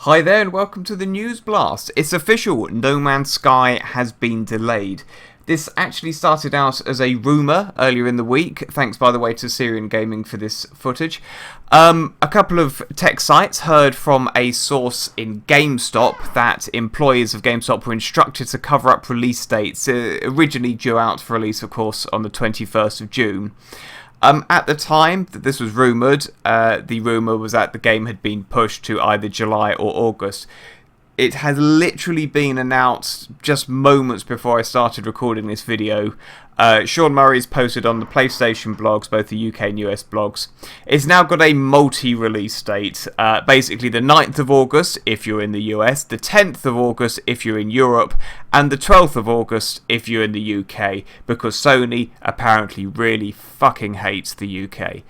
Hi there and welcome to the NewsBlast. It's official, No Man's Sky has been delayed. This actually started out as a rumour earlier in the week, thanks by the way to Syrian Gaming for this footage. A couple of tech sites heard from a source in GameStop that employees of GameStop were instructed to cover up release dates, originally due out for release of course on the 21st of June. At the time that this was rumoured, the rumour was that the game had been pushed to either July or August. It has literally been announced just moments before I started recording this video. Sean Murray's posted on the PlayStation blogs, both the UK and US blogs. It's now got a multi-release date. Basically the 9th of August if you're in the US, the 10th of August if you're in Europe, and the 12th of August if you're in the UK, because Sony apparently really fucking hates the UK.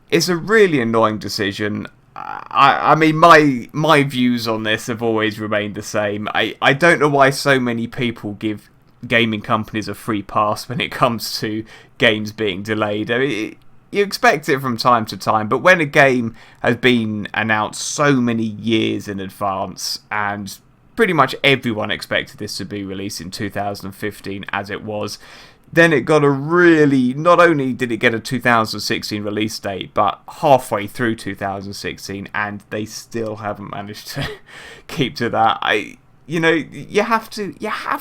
It's a really annoying decision. I mean, my views on this have always remained the same. I don't know why so many people give gaming companies a free pass when it comes to games being delayed. I mean, you expect it from time to time, but when a game has been announced so many years in advance, and pretty much everyone expected this to be released in 2015 as it was, then it got a really, not only did it get a 2016 release date, but halfway through 2016, and they still haven't managed to keep to that. You have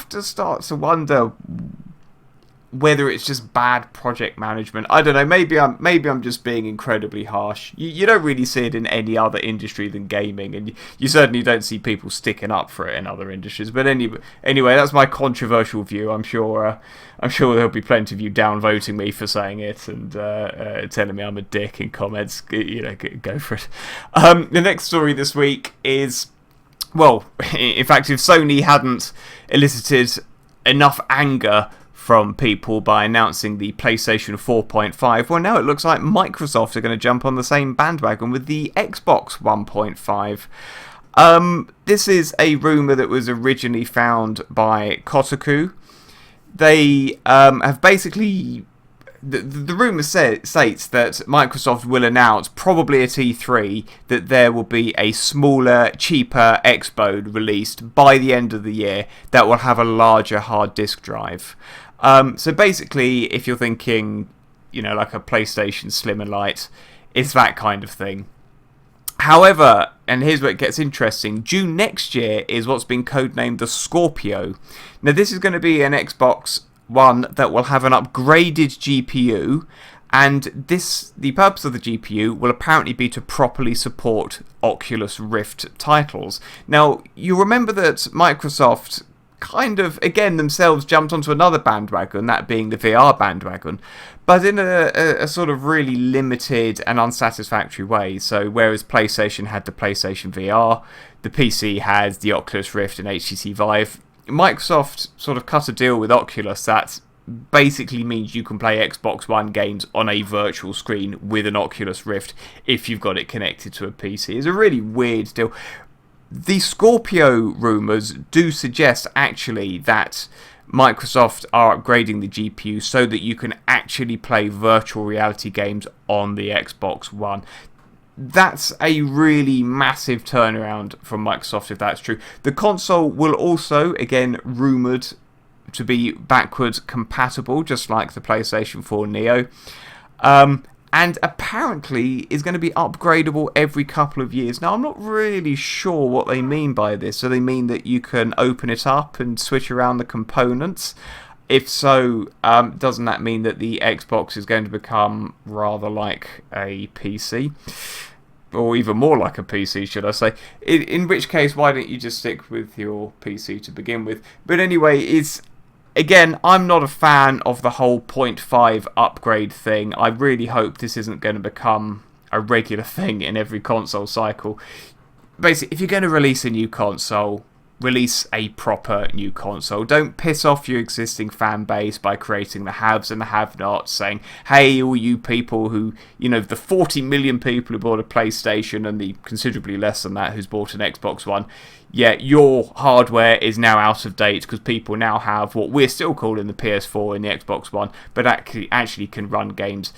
to start to wonder whether it's just bad project management. I don't know. Maybe I'm just being incredibly harsh. You don't really see it in any other industry than gaming, and you certainly don't see people sticking up for it in other industries. But anyway, that's my controversial view. I'm sure there'll be plenty of you downvoting me for saying it and telling me I'm a dick in comments. Go for it. The next story this week is, well, in fact, if Sony hadn't elicited enough anger from people by announcing the PlayStation 4.5, well, now it looks like Microsoft are going to jump on the same bandwagon with the Xbox 1.5. This is a rumour that was originally found by Kotaku. They have basically... The rumour states that Microsoft will announce, probably at E3, that there will be a smaller, cheaper Xbox released by the end of the year that will have a larger hard disk drive. So basically, if you're thinking, like a PlayStation Slim and Light, it's that kind of thing. However, and here's where it gets interesting, June next year is what's been codenamed the Scorpio. Now, this is going to be an Xbox One that will have an upgraded GPU, and the purpose of the GPU will apparently be to properly support Oculus Rift titles. Now, you remember that Microsoft kind of, again, themselves jumped onto another bandwagon, that being the VR bandwagon, but in a sort of really limited and unsatisfactory way. So whereas PlayStation had the PlayStation VR, the PC has the Oculus Rift and HTC Vive, Microsoft sort of cut a deal with Oculus that basically means you can play Xbox One games on a virtual screen with an Oculus Rift if you've got it connected to a PC. It's a really weird deal. The Scorpio rumours do suggest actually that Microsoft are upgrading the GPU so that you can actually play virtual reality games on the Xbox One. That's a really massive turnaround from Microsoft if that's true. The console will also, again, rumoured to be backwards compatible, just like the PlayStation 4 Neo. And apparently is going to be upgradable every couple of years. Now, I'm not really sure what they mean by this. So they mean that you can open it up and switch around the components? If so, doesn't that mean that the Xbox is going to become rather like a PC? Or even more like a PC, should I say. In which case, why don't you just stick with your PC to begin with? But anyway, again, I'm not a fan of the whole 0.5 upgrade thing. I really hope this isn't going to become a regular thing in every console cycle. Basically, if you're going to release a new console, release a proper new console. Don't piss off your existing fan base by creating the haves and the have-nots, saying, hey, all you people who, the 40 million people who bought a PlayStation and the considerably less than that who's bought an Xbox One, yeah, your hardware is now out of date because people now have what we're still calling the PS4 and the Xbox One, but actually can run games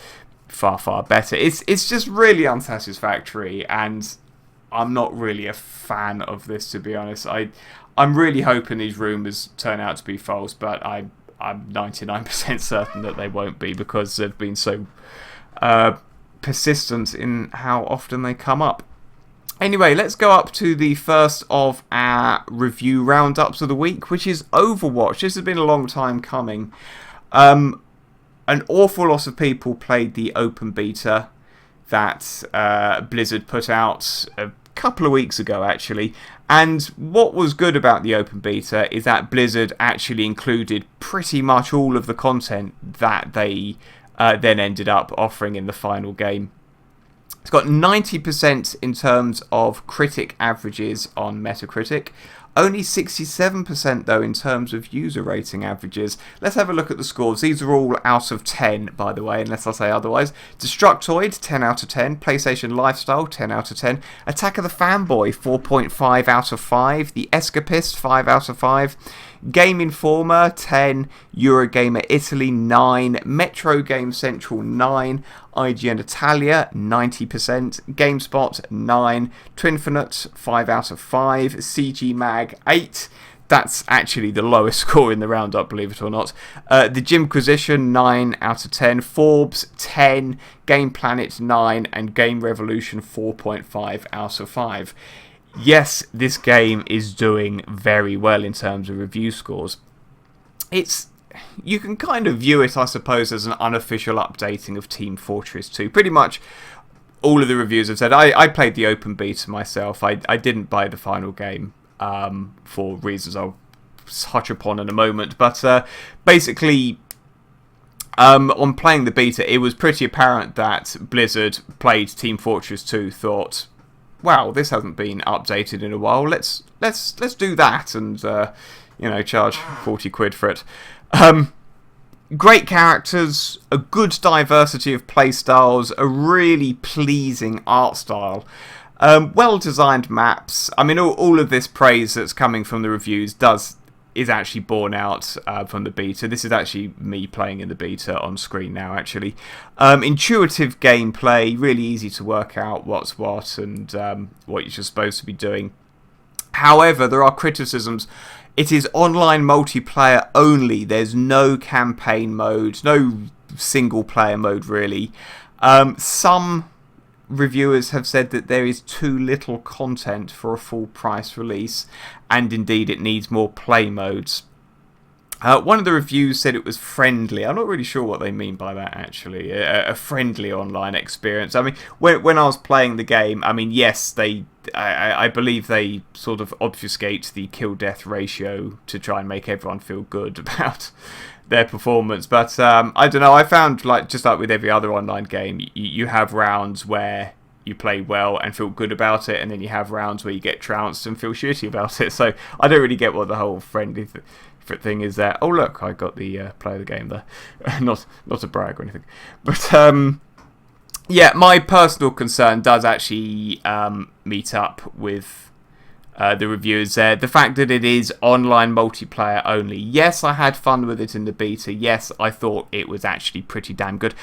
far, far better. It's just really unsatisfactory, and I'm not really a fan of this, to be honest. I'm really hoping these rumours turn out to be false, but I'm 99% certain that they won't be, because they've been so persistent in how often they come up. Anyway, let's go up to the first of our review roundups of the week, which is Overwatch. This has been a long time coming. An awful lot of people played the open beta that Blizzard put out a couple of weeks ago, actually. And what was good about the open beta is that Blizzard actually included pretty much all of the content that they then ended up offering in the final game. It's got 90% in terms of critic averages on Metacritic. Only 67% though in terms of user rating averages. Let's have a look at the scores. These are all out of 10, by the way, unless I say otherwise. Destructoid, 10 out of 10. PlayStation Lifestyle, 10 out of 10. Attack of the Fanboy, 4.5 out of 5. The Escapist, 5 out of 5. Game Informer, 10. Eurogamer Italy, 9. Metro Game Central, 9. IGN Italia, 90%. GameSpot, 9. Twinfinite, 5 out of 5. CG Mag, 8. That's actually the lowest score in the roundup, believe it or not. The Gymquisition, 9 out of 10. Forbes, 10. Game Planet, 9. And Game Revolution, 4.5 out of 5. Yes, this game is doing very well in terms of review scores. You can kind of view it, I suppose, as an unofficial updating of Team Fortress 2. Pretty much all of the reviews have said, I played the open beta myself. I didn't buy the final game for reasons I'll touch upon in a moment. But basically, on playing the beta, it was pretty apparent that Blizzard played Team Fortress 2, thought, wow, this hasn't been updated in a while. Let's do that and charge 40 quid for it. Great characters, a good diversity of playstyles, a really pleasing art style, well-designed maps. I mean, all of this praise that's coming from the reviews is actually borne out from the beta. This is actually me playing in the beta on screen now, actually. Intuitive gameplay, really easy to work out what's what and what you're supposed to be doing. However, there are criticisms. It is online multiplayer only. There's no campaign mode, no single player mode really. Some reviewers have said that there is too little content for a full price release, and indeed it needs more play modes. One of the reviews said it was friendly. I'm not really sure what they mean by that, actually. A friendly online experience. I mean, when I was playing the game, I mean, yes, I believe they sort of obfuscate the kill-death ratio to try and make everyone feel good about their performance. But I don't know, I found, just like with every other online game, you have rounds where you play well and feel good about it, and then you have rounds where you get trounced and feel shitty about it. So I don't really get what the whole friendly thing is there. Oh look, I got the play of the game there. not a brag or anything. But yeah, my personal concern does actually meet up with the reviewers there. The fact that it is online multiplayer only. Yes, I had fun with it in the beta. Yes, I thought it was actually pretty damn good.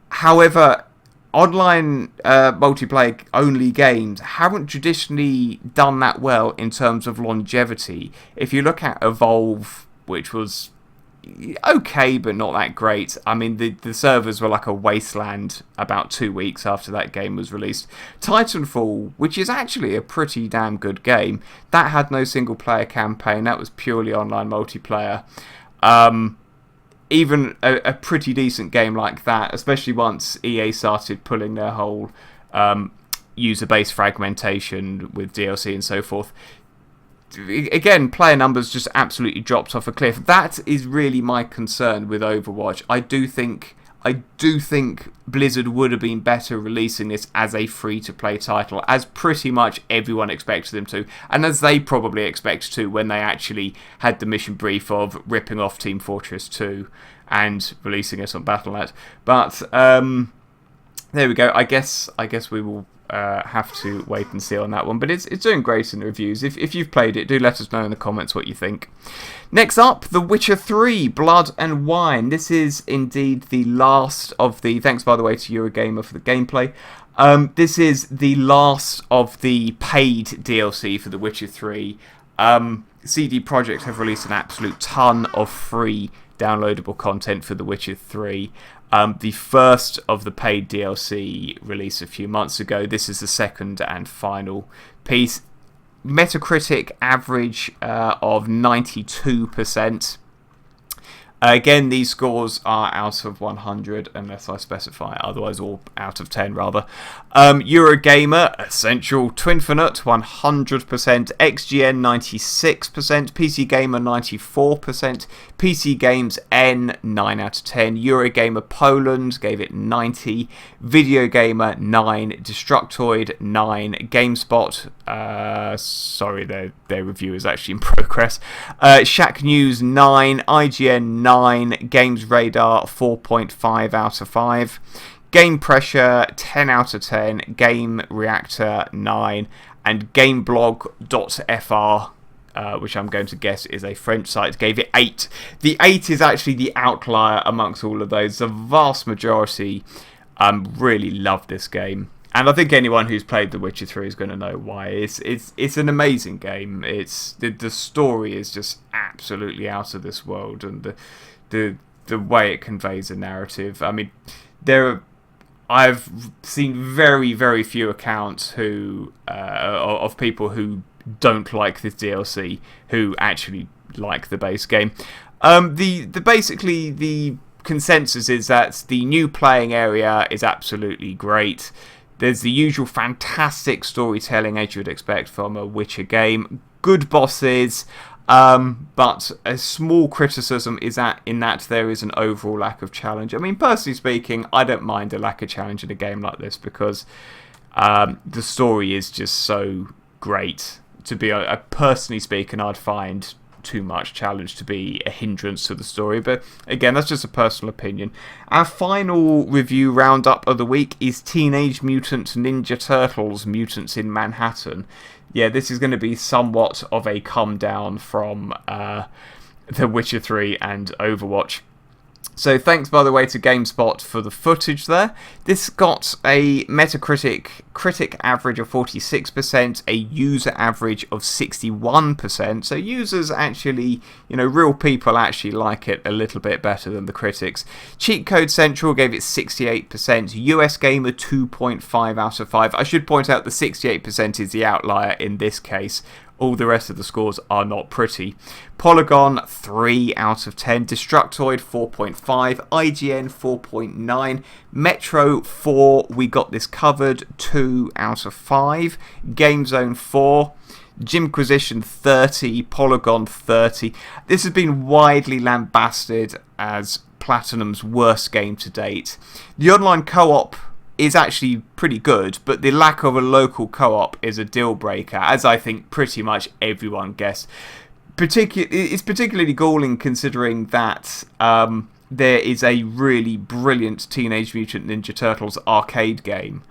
However, online multiplayer only games haven't traditionally done that well in terms of longevity. If you look at Evolve, which was okay but not that great. I mean, the servers were like a wasteland about 2 weeks after that game was released. Titanfall, which is actually a pretty damn good game, that had no single player campaign. That was purely online multiplayer. Even a pretty decent game like that, especially once EA started pulling their whole user base fragmentation with DLC and so forth, again, player numbers just absolutely dropped off a cliff. That is really my concern with Overwatch. I do think Blizzard would have been better releasing this as a free-to-play title, as pretty much everyone expected them to, and as they probably expected to when they actually had the mission brief of ripping off Team Fortress 2 and releasing it on Battle.net. But there we go. I guess we will have to wait and see on that one, but it's doing great in the reviews. If you've played it, do let us know in the comments what you think. Next up, The Witcher 3 Blood and Wine. This is indeed the last of the, thanks by the way to Eurogamer for the gameplay, This is the last of the paid DLC for The Witcher 3. CD Projekt have released an absolute ton of free downloadable content for The Witcher 3. The first of the paid DLC released a few months ago. This is the second and final piece. Metacritic average of 92%. Again, these scores are out of 100 unless I specify otherwise, or out of 10 rather. Eurogamer, Essential, Twinfinite, 100%, XGN, 96%, PC Gamer, 94%, PC Games N, 9 out of 10, Eurogamer Poland gave it 90, Video Gamer, 9, Destructoid, 9, GameSpot, sorry, their review is actually in progress, Shack News, 9, IGN, 9, Games Radar 4.5 out of 5, Game Pressure 10 out of 10, Game Reactor 9, and Gameblog.fr, which I'm going to guess is a French site, gave it 8. The 8 is actually the outlier amongst all of those. The vast majority really love this game. And I think anyone who's played The Witcher 3 is going to know why. It's an amazing game. The story is just absolutely out of this world, and the way it conveys a narrative. I mean, I've seen very, very few accounts of people who don't like this DLC who actually like the base game. Basically the consensus is that the new playing area is absolutely great. There's the usual fantastic storytelling as you would expect from a Witcher game. Good bosses, but a small criticism is that there is an overall lack of challenge. I mean, personally speaking, I don't mind a lack of challenge in a game like this because the story is just so great. Personally speaking, I'd find too much challenge to be a hindrance to the story, but again, that's just a personal opinion. Our final review roundup of the week is Teenage Mutant Ninja Turtles Mutants in Manhattan. Yeah, this is going to be somewhat of a come down from The Witcher 3 and Overwatch. So thanks, by the way, to GameSpot for the footage there. This got a Metacritic critic average of 46%, a user average of 61%. So users actually, real people actually like it a little bit better than the critics. Cheat Code Central gave it 68%, US Gamer 2.5 out of 5. I should point out the 68% is the outlier in this case. All the rest of the scores are not pretty. Polygon 3 out of 10, Destructoid 4.5, IGN 4.9, Metro 4, we got this covered, 2 out of 5, GameZone 4, Jimquisition 30, Polygon 30. This has been widely lambasted as Platinum's worst game to date. The online co-op is actually pretty good, but the lack of a local co-op is a deal breaker, as I think pretty much everyone guessed. It's particularly galling considering that there is a really brilliant Teenage Mutant Ninja Turtles arcade game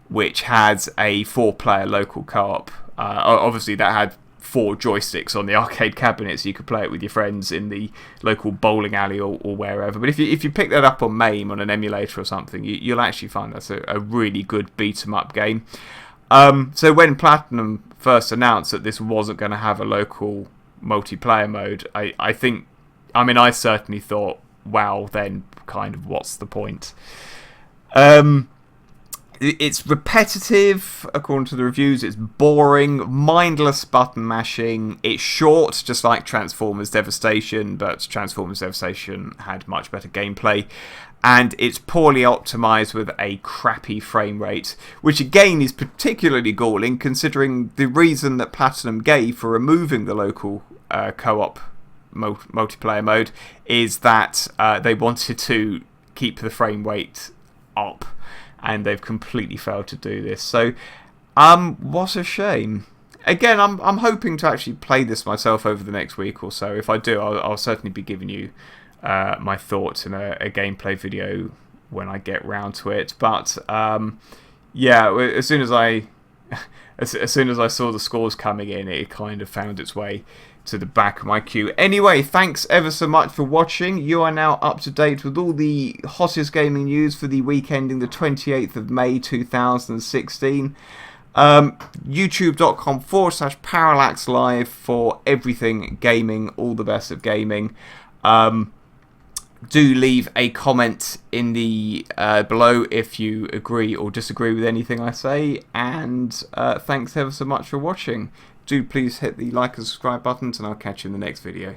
which has a 4-player local co-op. Obviously that had 4 joysticks on the arcade cabinet, so you could play it with your friends in the local bowling alley or wherever. But if you pick that up on MAME on an emulator or something, you'll actually find that's a really good beat-em-up game. So when Platinum first announced that this wasn't going to have a local multiplayer mode, I certainly thought, wow, then kind of what's the point? It's repetitive, according to the reviews. It's boring, mindless button mashing. It's short, just like Transformers Devastation, but Transformers Devastation had much better gameplay. And it's poorly optimised with a crappy frame rate, which again is particularly galling considering the reason that Platinum gave for removing the local co-op multiplayer mode is that they wanted to keep the frame rate up. And they've completely failed to do this. So, what a shame. Again, I'm hoping to actually play this myself over the next week or so. If I do, I'll certainly be giving you my thoughts in a gameplay video when I get round to it. But, yeah, as soon as I as soon as I saw the scores coming in, it kind of found its way to the back of my queue. Anyway, thanks ever so much for watching. You are now up to date with all the hottest gaming news for the week ending the 28th of May 2016. YouTube.com/ParallaxLive for everything gaming, all the best of gaming. Do leave a comment in the below if you agree or disagree with anything I say, and thanks ever so much for watching. Do please hit the like and subscribe buttons, and I'll catch you in the next video.